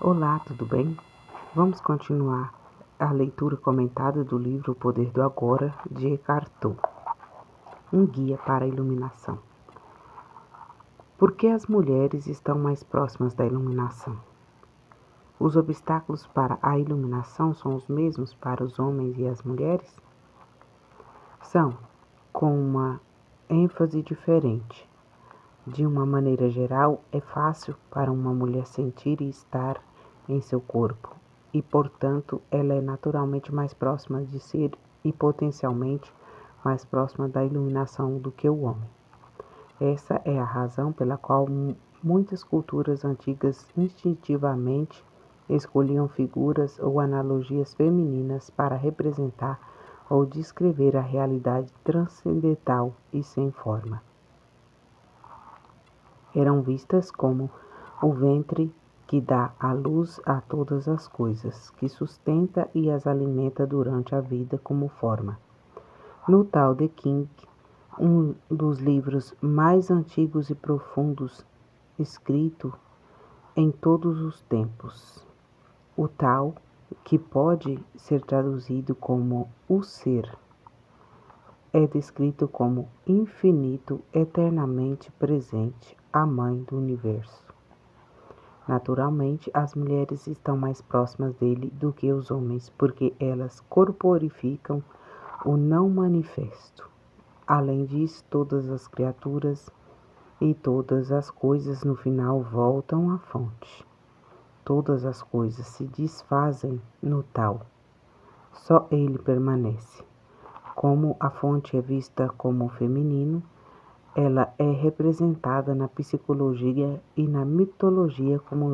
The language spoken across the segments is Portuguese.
Olá, tudo bem? Vamos continuar a leitura comentada do livro O Poder do Agora, de Eckhart Tolle. Um guia para a iluminação. Por que as mulheres estão mais próximas da iluminação? Os obstáculos para a iluminação são os mesmos para os homens e as mulheres? São, com uma ênfase diferente. De uma maneira geral, é fácil para uma mulher sentir e estar em seu corpo, e, portanto, ela é naturalmente mais próxima de ser e potencialmente mais próxima da iluminação do que o homem. Essa é a razão pela qual muitas culturas antigas instintivamente escolhiam figuras ou analogias femininas para representar ou descrever a realidade transcendental e sem forma. Eram vistas como o ventre que dá a luz a todas as coisas, que sustenta e as alimenta durante a vida como forma. No Tao Te Ching, um dos livros mais antigos e profundos escrito em todos os tempos, o Tao, que pode ser traduzido como o ser, é descrito como infinito, eternamente presente, a mãe do universo. Naturalmente, as mulheres estão mais próximas dele do que os homens, porque elas corporificam o não manifesto. Além disso, todas as criaturas e todas as coisas no final voltam à fonte. Todas as coisas se desfazem no tal. Só ele permanece. Como a fonte é vista como feminino, ela é representada na psicologia e na mitologia como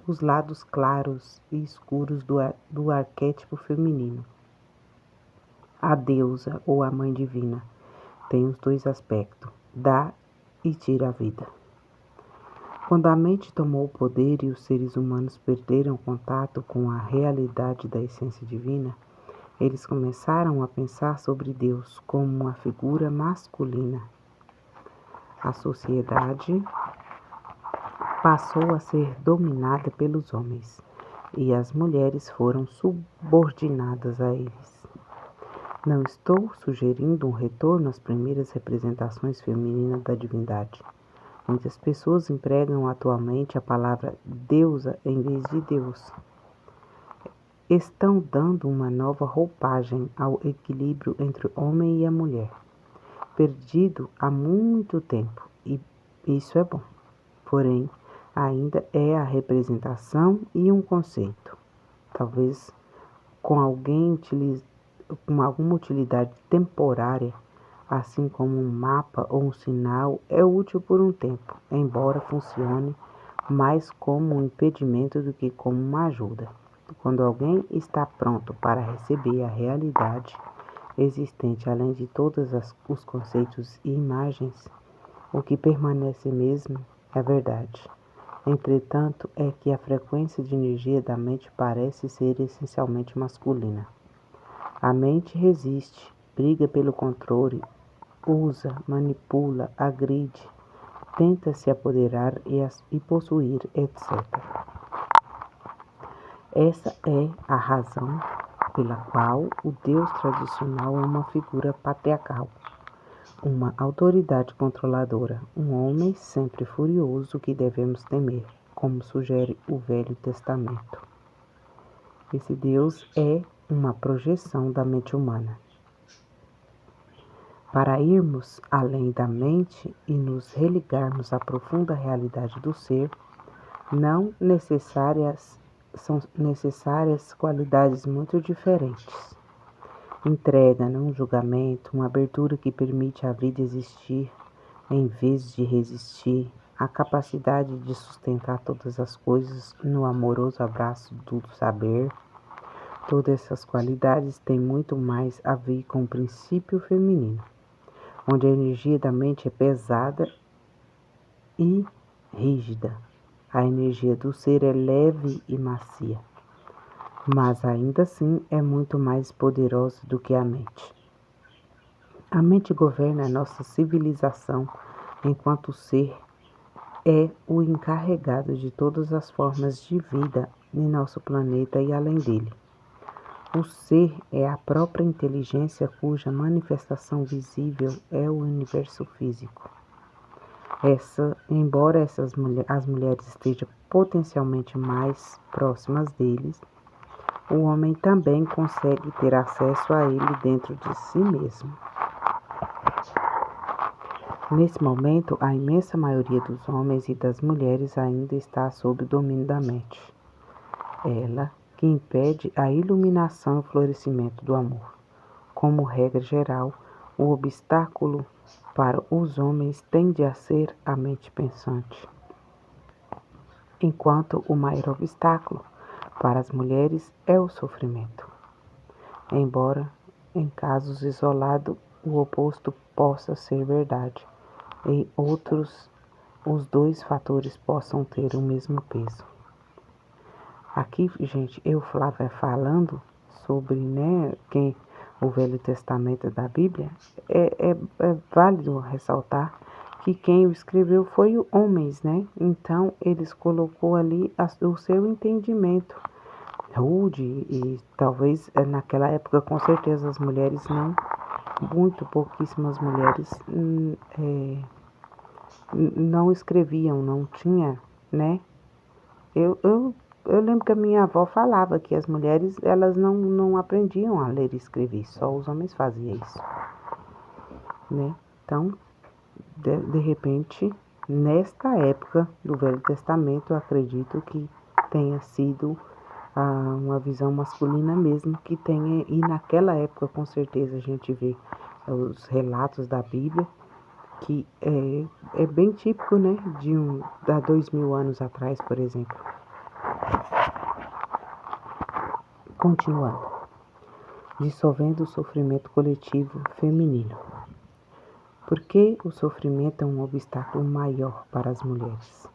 os lados claros e escuros do arquétipo feminino. A deusa ou a mãe divina tem os dois aspectos, dá e tira a vida. Quando a mente tomou o poder e os seres humanos perderam contato com a realidade da essência divina, eles começaram a pensar sobre Deus como uma figura masculina. A sociedade passou a ser dominada pelos homens e as mulheres foram subordinadas a eles. Não estou sugerindo um retorno às primeiras representações femininas da divindade. Muitas pessoas empregam atualmente a palavra deusa em vez de Deus. Estão dando uma nova roupagem ao equilíbrio entre o homem e a mulher, perdido há muito tempo, e isso é bom. Porém, ainda é a representação e um conceito. Talvez com alguma utilidade temporária, assim como um mapa ou um sinal, é útil por um tempo, embora funcione mais como um impedimento do que como uma ajuda. Quando alguém está pronto para receber a realidade existente, além de todos os conceitos e imagens, o que permanece mesmo é a verdade. Entretanto, é que a frequência de energia da mente parece ser essencialmente masculina. A mente resiste, briga pelo controle, usa, manipula, agride, tenta se apoderar e possuir, etc. Essa é a razão pela qual o Deus tradicional é uma figura patriarcal, uma autoridade controladora, um homem sempre furioso que devemos temer, como sugere o Velho Testamento. Esse Deus é uma projeção da mente humana. Para irmos além da mente e nos religarmos à profunda realidade do ser, são necessárias qualidades muito diferentes. Entrega, não julgamento, uma abertura que permite a vida existir em vez de resistir, a capacidade de sustentar todas as coisas no amoroso abraço do saber. Todas essas qualidades têm muito mais a ver com o princípio feminino, onde a energia da mente é pesada e rígida. A energia do ser é leve e macia, mas ainda assim é muito mais poderosa do que a mente. A mente governa a nossa civilização enquanto o ser é o encarregado de todas as formas de vida em nosso planeta e além dele. O ser é a própria inteligência cuja manifestação visível é o universo físico. Embora as mulheres estejam potencialmente mais próximas deles, o homem também consegue ter acesso a ele dentro de si mesmo. Nesse momento, a imensa maioria dos homens e das mulheres ainda está sob o domínio da mente. Ela que impede a iluminação e o florescimento do amor. Como regra geral, o obstáculo para os homens tende a ser a mente pensante, enquanto o maior obstáculo para as mulheres é o sofrimento. Embora, em casos isolados, o oposto possa ser verdade, em outros, os dois fatores possam ter o mesmo peso. Aqui, gente, Flávia, falando sobre, quem o Velho Testamento da Bíblia, é válido ressaltar que quem o escreveu foi homens, né? Então, eles colocou ali o seu entendimento rude e talvez naquela época, com certeza, as mulheres não, muito pouquíssimas mulheres não escreviam, não tinha, né? Eu lembro que a minha avó falava que as mulheres elas não aprendiam a ler e escrever, só os homens faziam isso, né? Então, de repente, nesta época do Velho Testamento, eu acredito que tenha sido uma visão masculina mesmo que tenha, e naquela época com certeza a gente vê os relatos da Bíblia, que é bem típico, né, da 2000 anos atrás, por exemplo. Continuando, dissolvendo o sofrimento coletivo feminino. Por que o sofrimento é um obstáculo maior para as mulheres?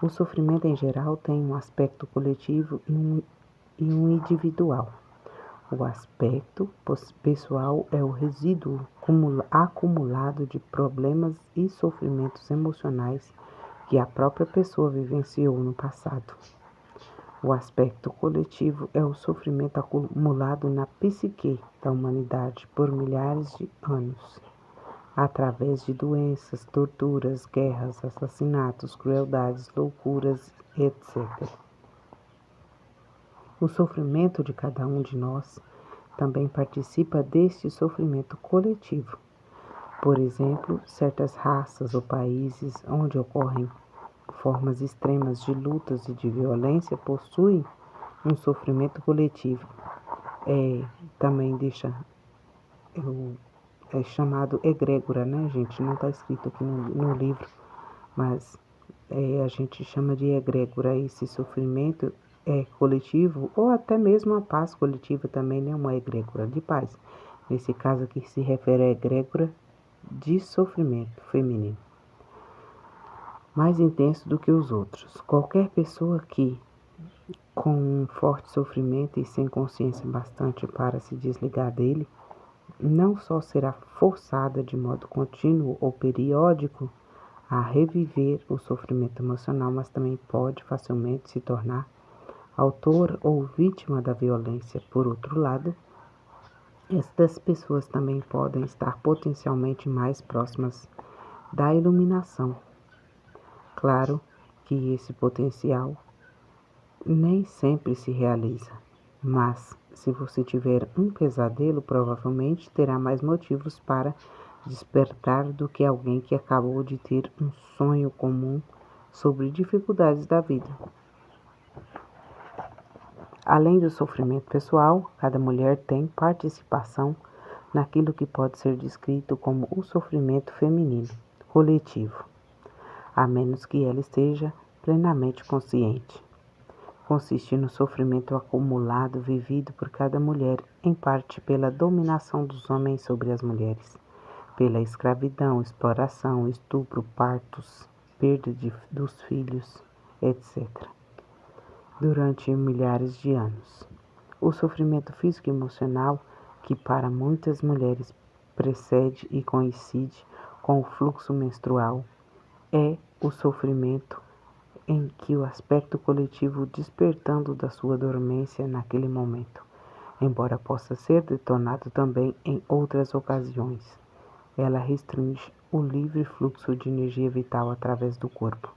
O sofrimento em geral tem um aspecto coletivo e um individual. O aspecto pessoal é o resíduo acumulado de problemas e sofrimentos emocionais que a própria pessoa vivenciou no passado. O aspecto coletivo é o sofrimento acumulado na psique da humanidade por milhares de anos, através de doenças, torturas, guerras, assassinatos, crueldades, loucuras, etc. O sofrimento de cada um de nós também participa deste sofrimento coletivo. Por exemplo, certas raças ou países onde ocorrem formas extremas de lutas e de violência possuem um sofrimento coletivo. Também é chamado egrégora, né, gente? Não está escrito aqui no livro, mas a gente chama de egrégora esse sofrimento coletivo, ou até mesmo a paz coletiva também, né? Uma egrégora de paz. Nesse caso aqui se refere à egrégora de sofrimento feminino, mais intenso do que os outros. Qualquer pessoa que, com um forte sofrimento e sem consciência bastante para se desligar dele, não só será forçada de modo contínuo ou periódico a reviver o sofrimento emocional, mas também pode facilmente se tornar autor ou vítima da violência. Por outro lado, estas pessoas também podem estar potencialmente mais próximas da iluminação. Claro que esse potencial nem sempre se realiza, mas se você tiver um pesadelo, provavelmente terá mais motivos para despertar do que alguém que acabou de ter um sonho comum sobre dificuldades da vida. Além do sofrimento pessoal, cada mulher tem participação naquilo que pode ser descrito como o sofrimento feminino coletivo, a menos que ela esteja plenamente consciente. Consiste no sofrimento acumulado vivido por cada mulher, em parte pela dominação dos homens sobre as mulheres, pela escravidão, exploração, estupro, partos, perda dos filhos, etc. Durante milhares de anos. O sofrimento físico e emocional, que para muitas mulheres precede e coincide com o fluxo menstrual, é o sofrimento em que o aspecto coletivo despertando da sua dormência naquele momento, embora possa ser detonado também em outras ocasiões. Ela restringe o livre fluxo de energia vital através do corpo,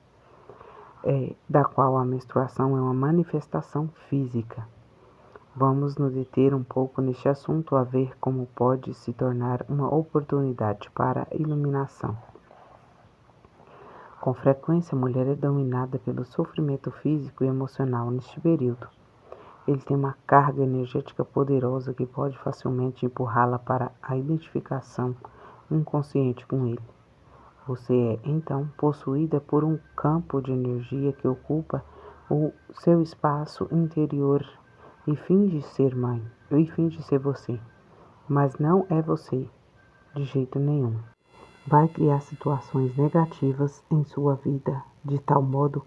da qual a menstruação é uma manifestação física. Vamos nos deter um pouco neste assunto a ver como pode se tornar uma oportunidade para a iluminação. Com frequência, a mulher é dominada pelo sofrimento físico e emocional neste período. Ele tem uma carga energética poderosa que pode facilmente empurrá-la para a identificação inconsciente com ele. Você é, então, possuída por um campo de energia que ocupa o seu espaço interior e finge ser você, mas não é você, de jeito nenhum. Vai criar situações negativas em sua vida, de tal modo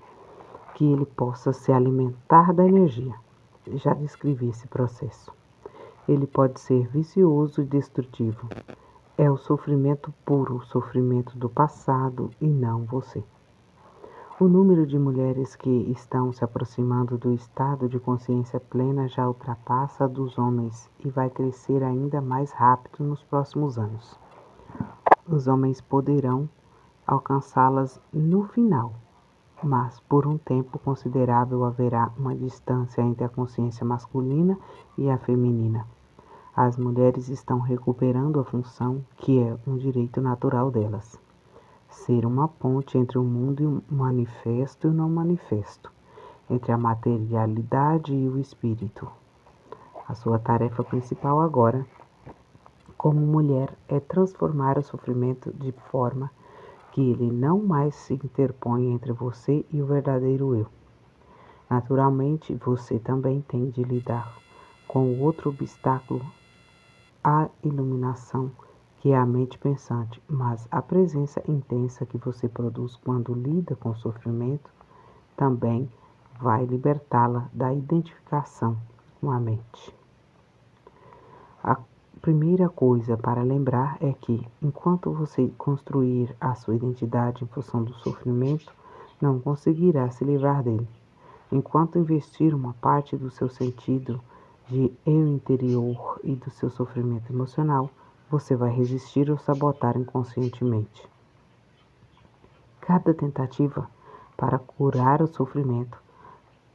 que ele possa se alimentar da energia. Já descrevi esse processo. Ele pode ser vicioso e destrutivo. É o sofrimento puro, o sofrimento do passado e não você. O número de mulheres que estão se aproximando do estado de consciência plena já ultrapassa a dos homens e vai crescer ainda mais rápido nos próximos anos. Os homens poderão alcançá-las no final, mas por um tempo considerável haverá uma distância entre a consciência masculina e a feminina. As mulheres estão recuperando a função que é um direito natural delas. Ser uma ponte entre o mundo manifesto e o não manifesto, entre a materialidade e o espírito. A sua tarefa principal agora, como mulher, é transformar o sofrimento de forma que ele não mais se interponha entre você e o verdadeiro eu. Naturalmente, você também tem de lidar com o outro obstáculo, a iluminação, que é a mente pensante, mas a presença intensa que você produz quando lida com o sofrimento também vai libertá-la da identificação com a mente. A primeira coisa para lembrar é que, enquanto você construir a sua identidade em função do sofrimento, não conseguirá se livrar dele. Enquanto investir uma parte do seu sentido de eu interior e do seu sofrimento emocional, você vai resistir ou sabotar inconscientemente. Cada tentativa para curar o sofrimento.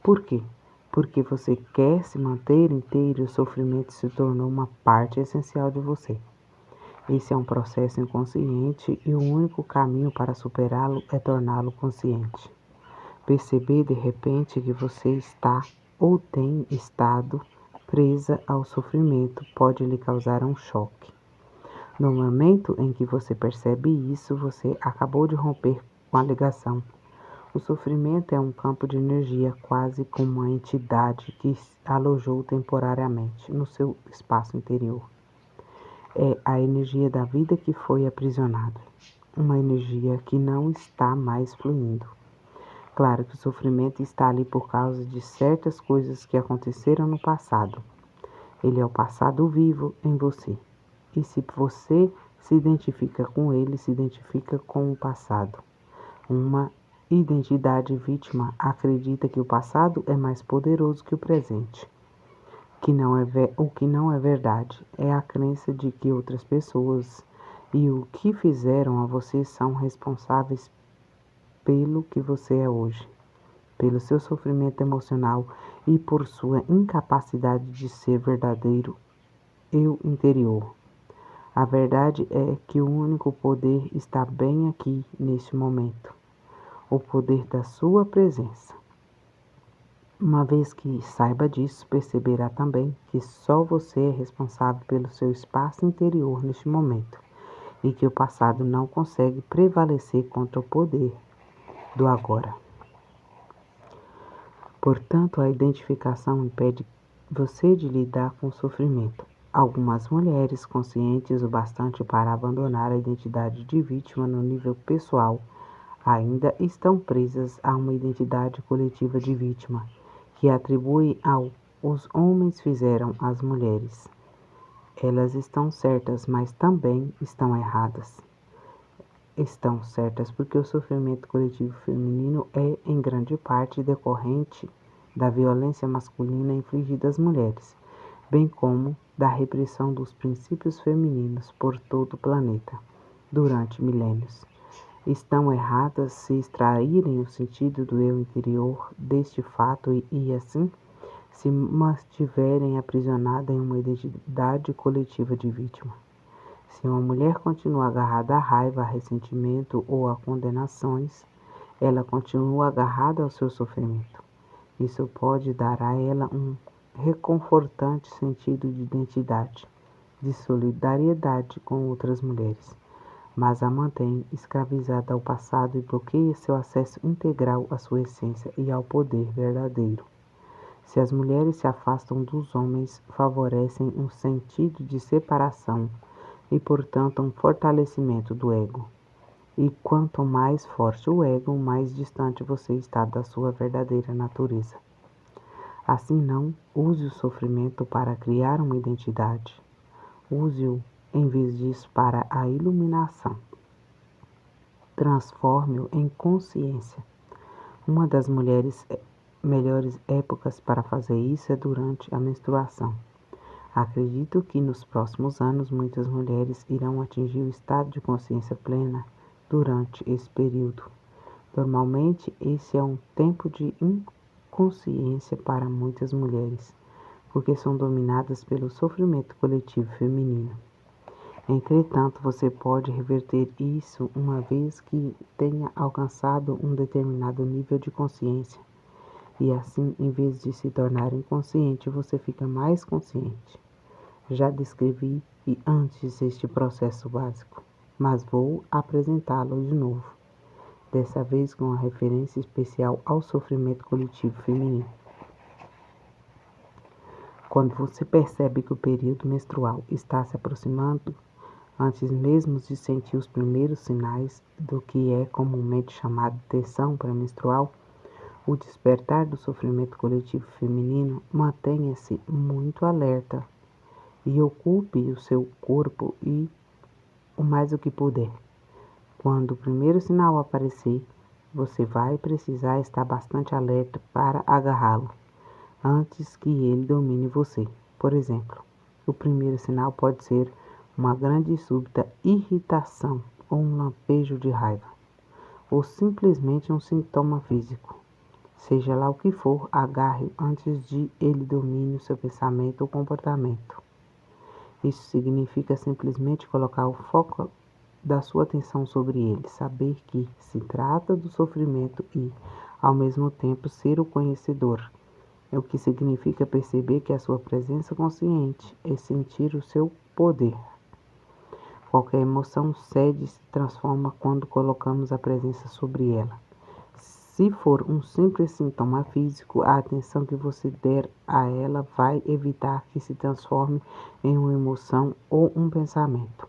Por quê? Porque você quer se manter inteiro e o sofrimento se tornou uma parte essencial de você. Esse é um processo inconsciente e o único caminho para superá-lo é torná-lo consciente. Perceber de repente que você está ou tem estado presa ao sofrimento pode lhe causar um choque. No momento em que você percebe isso, você acabou de romper com a ligação. O sofrimento é um campo de energia, quase como uma entidade que alojou temporariamente no seu espaço interior. É a energia da vida que foi aprisionada, uma energia que não está mais fluindo. Claro que o sofrimento está ali por causa de certas coisas que aconteceram no passado. Ele é o passado vivo em você. E se você se identifica com ele, se identifica com o passado. Uma identidade vítima acredita que o passado é mais poderoso que o presente. O que não é verdade é a crença de que outras pessoas e o que fizeram a você são responsáveis pelo que você é hoje, pelo seu sofrimento emocional e por sua incapacidade de ser verdadeiro eu interior. A verdade é que o único poder está bem aqui neste momento. O poder da sua presença. Uma vez que saiba disso, perceberá também que só você é responsável pelo seu espaço interior neste momento e que o passado não consegue prevalecer contra o poder do agora. Portanto, a identificação impede você de lidar com o sofrimento. Algumas mulheres, conscientes o bastante para abandonar a identidade de vítima no nível pessoal, ainda estão presas a uma identidade coletiva de vítima, que atribui ao os homens fizeram às mulheres. Elas estão certas, mas também estão erradas. estão certas porque o sofrimento coletivo feminino é, em grande parte, decorrente da violência masculina infligida às mulheres, bem como da repressão dos princípios femininos por todo o planeta durante milênios. Estão erradas se extraírem o sentido do eu interior deste fato e assim, se mantiverem aprisionada em uma identidade coletiva de vítima. Se uma mulher continua agarrada à raiva, a ressentimento ou a condenações, ela continua agarrada ao seu sofrimento. Isso pode dar a ela um reconfortante sentido de identidade, de solidariedade com outras mulheres, mas a mantém escravizada ao passado e bloqueia seu acesso integral à sua essência e ao poder verdadeiro. Se as mulheres se afastam dos homens, favorecem um sentido de separação e, portanto, um fortalecimento do ego. E quanto mais forte o ego, mais distante você está da sua verdadeira natureza. Assim não, use o sofrimento para criar uma identidade. Use-o, em vez disso, para a iluminação. Transforme-o em consciência. Uma das melhores épocas para fazer isso é durante a menstruação. Acredito que nos próximos anos muitas mulheres irão atingir o estado de consciência plena durante esse período. Normalmente, esse é um tempo de inconsciência para muitas mulheres, porque são dominadas pelo sofrimento coletivo feminino. Entretanto, você pode reverter isso uma vez que tenha alcançado um determinado nível de consciência. E assim, em vez de se tornar inconsciente, você fica mais consciente. Já descrevi antes este processo básico, mas vou apresentá-lo de novo, dessa vez com uma referência especial ao sofrimento coletivo feminino. Quando você percebe que o período menstrual está se aproximando, antes mesmo de sentir os primeiros sinais do que é comumente chamado tensão pré-menstrual, o despertar do sofrimento coletivo feminino, mantenha-se muito alerta e ocupe o seu corpo o mais do que puder. Quando o primeiro sinal aparecer, você vai precisar estar bastante alerta para agarrá-lo, antes que ele domine você. Por exemplo, o primeiro sinal pode ser uma grande e súbita irritação ou um lampejo de raiva, ou simplesmente um sintoma físico. Seja lá o que for, agarre-o antes de ele domine o seu pensamento ou comportamento. Isso significa simplesmente colocar o foco da sua atenção sobre ele, saber que se trata do sofrimento e, ao mesmo tempo, ser o conhecedor. É o que significa perceber que a sua presença consciente é sentir o seu poder. Qualquer emoção cede e se transforma quando colocamos a presença sobre ela. Se for um simples sintoma físico, a atenção que você der a ela vai evitar que se transforme em uma emoção ou um pensamento.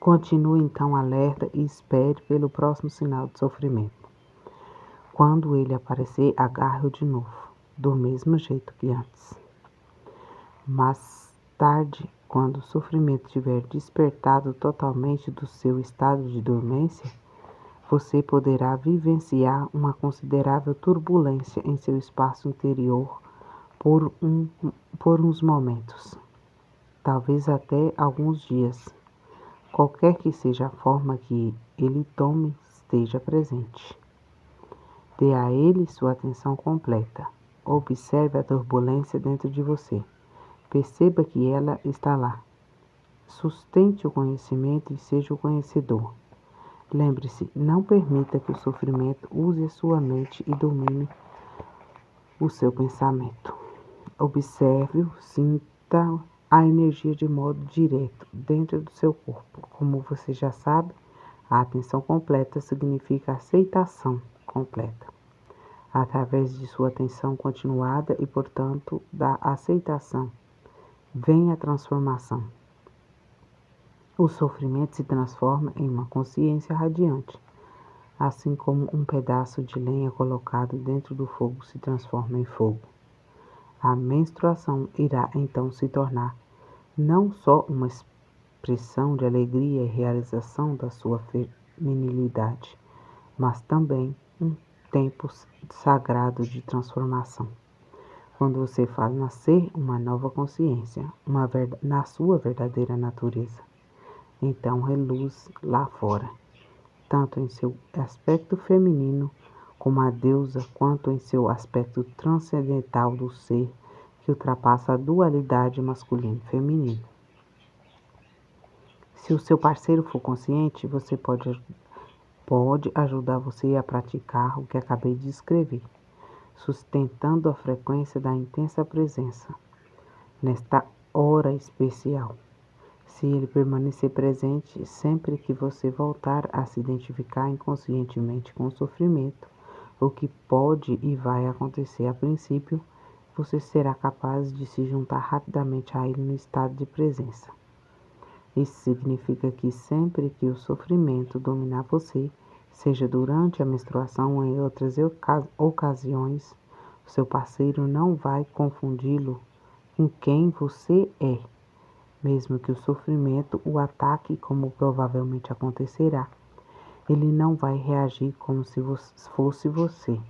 Continue então alerta e espere pelo próximo sinal de sofrimento. Quando ele aparecer, agarre-o de novo, do mesmo jeito que antes. Mais tarde, quando o sofrimento tiver despertado totalmente do seu estado de dormência, você poderá vivenciar uma considerável turbulência em seu espaço interior por uns momentos, talvez até alguns dias. Qualquer que seja a forma que ele tome, esteja presente. Dê a ele sua atenção completa. Observe a turbulência dentro de você. Perceba que ela está lá. Sustente o conhecimento e seja o conhecedor. Lembre-se, não permita que o sofrimento use a sua mente e domine o seu pensamento. Observe-o, sinta a energia de modo direto dentro do seu corpo. Como você já sabe, a atenção completa significa aceitação completa. Através de sua atenção continuada e, portanto, da aceitação, vem a transformação. O sofrimento se transforma em uma consciência radiante, assim como um pedaço de lenha colocado dentro do fogo se transforma em fogo. A menstruação irá então se tornar não só uma expressão de alegria e realização da sua feminilidade, mas também um tempo sagrado de transformação. Quando você faz nascer uma nova consciência, na sua verdadeira natureza, então reluz lá fora, tanto em seu aspecto feminino como a deusa, quanto em seu aspecto transcendental do ser que ultrapassa a dualidade masculino e feminino. Se o seu parceiro for consciente, você pode ajudar você a praticar o que acabei de descrever, sustentando a frequência da intensa presença nesta hora especial. Se ele permanecer presente sempre que você voltar a se identificar inconscientemente com o sofrimento, o que pode e vai acontecer a princípio, você será capaz de se juntar rapidamente a ele no estado de presença. Isso significa que sempre que o sofrimento dominar você, seja durante a menstruação ou em outras ocasiões, o seu parceiro não vai confundi-lo com quem você é. Mesmo que o sofrimento o ataque, como provavelmente acontecerá, ele não vai reagir como se fosse você,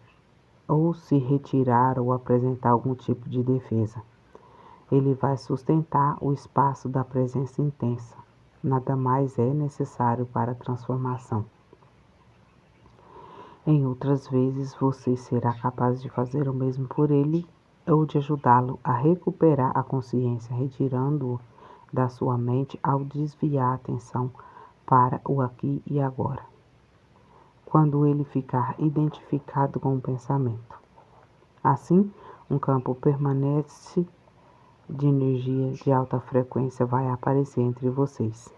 ou se retirar ou apresentar algum tipo de defesa. Ele vai sustentar o espaço da presença intensa. Nada mais é necessário para a transformação. Em outras vezes, você será capaz de fazer o mesmo por ele ou de ajudá-lo a recuperar a consciência, retirando-o da sua mente ao desviar a atenção para o aqui e agora, quando ele ficar identificado com o pensamento. Assim, um campo permanente de energia de alta frequência vai aparecer entre vocês.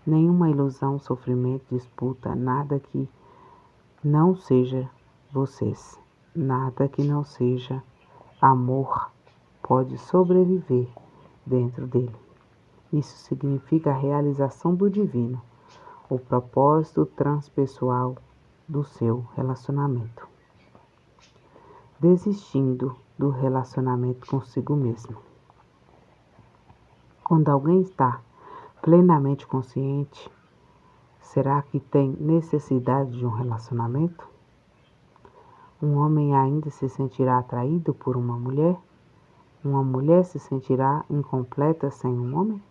Nenhuma ilusão, sofrimento, disputa, nada que não seja vocês, nada que não seja amor pode sobreviver dentro dele. Isso significa a realização do divino, o propósito transpessoal do seu relacionamento, desistindo do relacionamento consigo mesmo. Quando alguém está plenamente consciente, será que tem necessidade de um relacionamento? Um homem ainda se sentirá atraído por uma mulher? Uma mulher se sentirá incompleta sem um homem?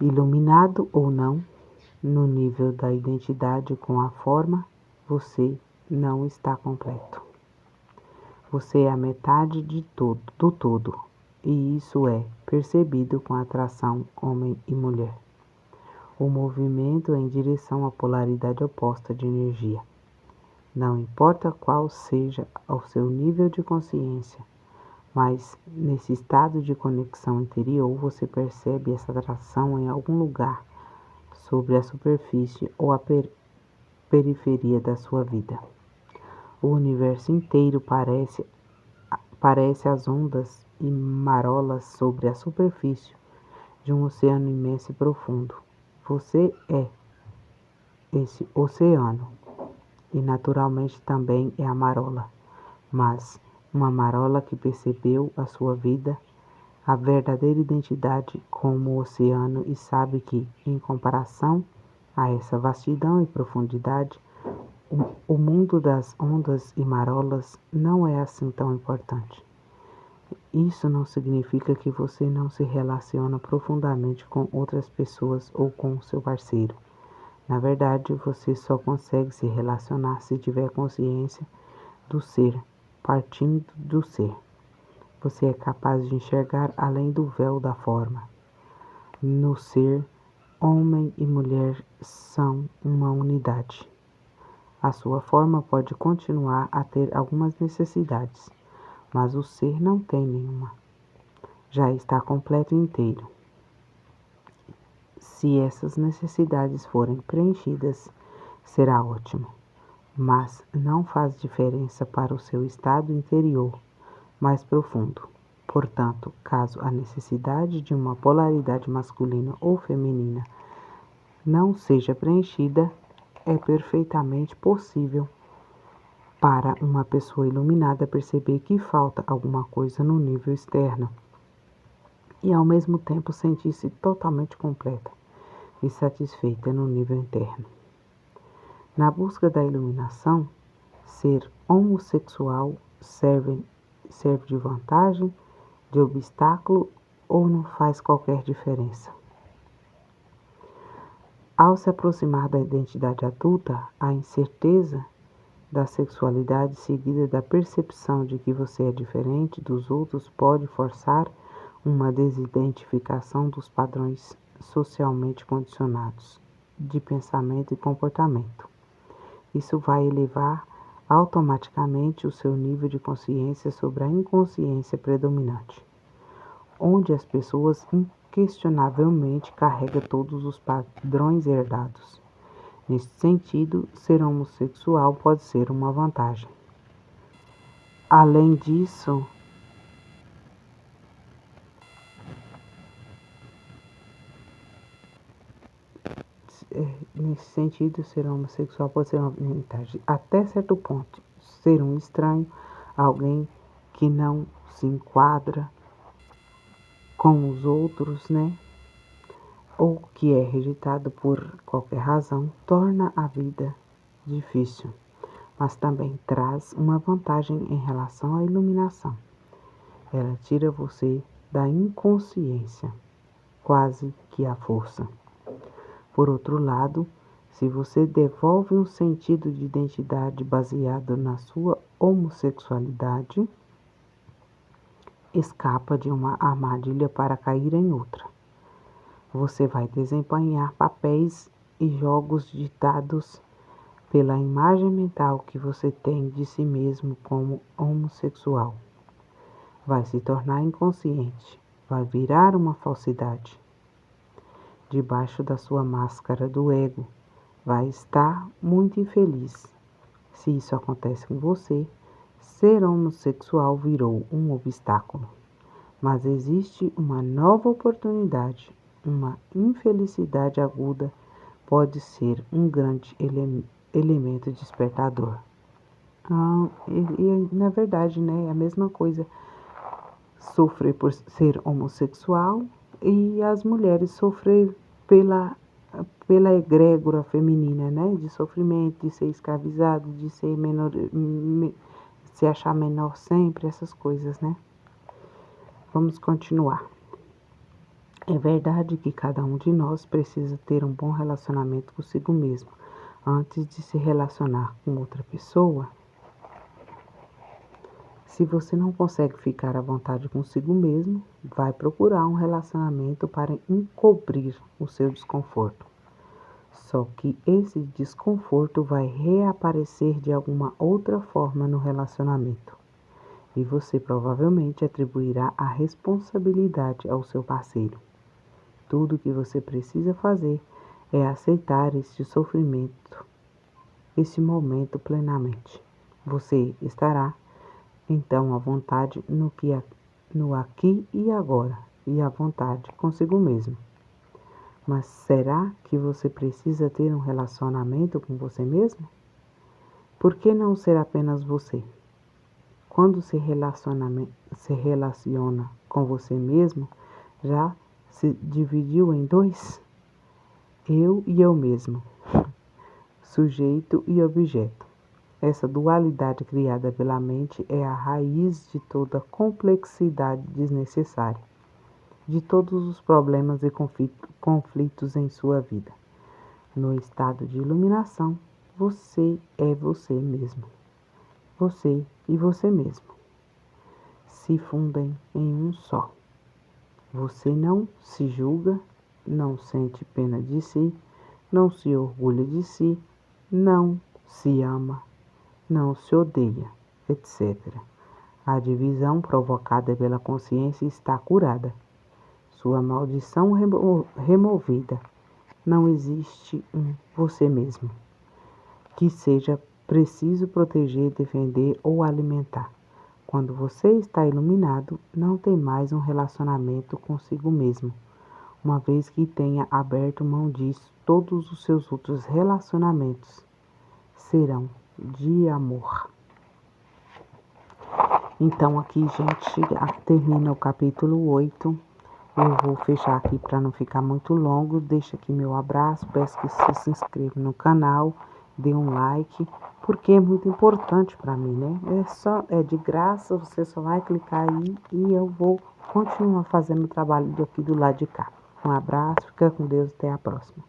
Iluminado ou não, no nível da identidade com a forma, você não está completo. Você é a metade do todo, e isso é percebido com a atração homem e mulher. O movimento é em direção à polaridade oposta de energia. Não importa qual seja o seu nível de consciência, mas nesse estado de conexão interior você percebe essa atração em algum lugar sobre a superfície ou a periferia da sua vida. O universo inteiro parece as ondas e marolas sobre a superfície de um oceano imenso e profundo. Você é esse oceano e naturalmente também é a marola, mas uma marola que percebeu a sua vida, a verdadeira identidade como o oceano e sabe que, em comparação a essa vastidão e profundidade, o mundo das ondas e marolas não é assim tão importante. Isso não significa que você não se relaciona profundamente com outras pessoas ou com seu parceiro. Na verdade, você só consegue se relacionar se tiver consciência do ser, partindo do ser. Você é capaz de enxergar além do véu da forma. No ser, homem e mulher são uma unidade. A sua forma pode continuar a ter algumas necessidades, mas o ser não tem nenhuma. Já está completo e inteiro. Se essas necessidades forem preenchidas, será ótimo, mas não faz diferença para o seu estado interior mais profundo. Portanto, caso a necessidade de uma polaridade masculina ou feminina não seja preenchida, é perfeitamente possível para uma pessoa iluminada perceber que falta alguma coisa no nível externo e ao mesmo tempo sentir-se totalmente completa e satisfeita no nível interno. Na busca da iluminação, ser homossexual serve de vantagem, de obstáculo ou não faz qualquer diferença? Ao se aproximar da identidade adulta, a incerteza da sexualidade seguida da percepção de que você é diferente dos outros pode forçar uma desidentificação dos padrões socialmente condicionados de pensamento e comportamento. Isso vai elevar automaticamente o seu nível de consciência sobre a inconsciência predominante, onde as pessoas inquestionavelmente carregam todos os padrões herdados. Nesse sentido, ser homossexual pode ser uma vantagem. Além disso, ser homossexual pode ser uma vantagem. Até certo ponto, ser um estranho, alguém que não se enquadra com os outros, né? Ou que é rejeitado por qualquer razão, torna a vida difícil, mas também traz uma vantagem em relação à iluminação. Ela tira você da inconsciência, quase que à força. Por outro lado, se você devolve um sentido de identidade baseado na sua homossexualidade, escapa de uma armadilha para cair em outra. Você vai desempenhar papéis e jogos ditados pela imagem mental que você tem de si mesmo como homossexual. Vai se tornar inconsciente, vai virar uma falsidade. Debaixo da sua máscara do ego, vai estar muito infeliz. Se isso acontece com você, ser homossexual virou um obstáculo. Mas existe uma nova oportunidade. Uma infelicidade aguda pode ser um grande elemento despertador. Na verdade, né, é a mesma coisa sofrer por ser homossexual e as mulheres sofrer pela egrégora feminina, né, de sofrimento, de ser escravizado, de ser menor, se achar menor sempre, essas coisas, né. Vamos continuar. É verdade que cada um de nós precisa ter um bom relacionamento consigo mesmo antes de se relacionar com outra pessoa. Se você não consegue ficar à vontade consigo mesmo, vai procurar um relacionamento para encobrir o seu desconforto. Só que esse desconforto vai reaparecer de alguma outra forma no relacionamento. E você provavelmente atribuirá a responsabilidade ao seu parceiro. Tudo o que você precisa fazer é aceitar este sofrimento, esse momento plenamente. Você estará, então, à vontade no aqui e agora, e à vontade consigo mesmo. Mas será que você precisa ter um relacionamento com você mesmo? Por que não ser apenas você? Quando se relaciona com você mesmo, já se dividiu em dois? Eu e eu mesmo, sujeito e objeto. Essa dualidade criada pela mente é a raiz de toda complexidade desnecessária, de todos os problemas e conflitos em sua vida. No estado de iluminação, você é você mesmo. Você e você mesmo se fundem em um só. Você não se julga, não sente pena de si, não se orgulha de si, não se ama, não se odeia, etc. A divisão provocada pela consciência está curada. Sua maldição removida. Não existe um você mesmo que seja preciso proteger, defender ou alimentar. Quando você está iluminado, não tem mais um relacionamento consigo mesmo, uma vez que tenha aberto mão disso, todos os seus outros relacionamentos serão de amor. Então aqui, gente, termina o capítulo 8. Eu vou fechar aqui para não ficar muito longo. Deixa aqui meu abraço. Peço que você se inscreva no canal, dê um like, porque é muito importante para mim, né? É de graça, você só vai clicar aí e eu vou continuar fazendo o trabalho aqui do lado de cá. Um abraço, fica com Deus, até a próxima.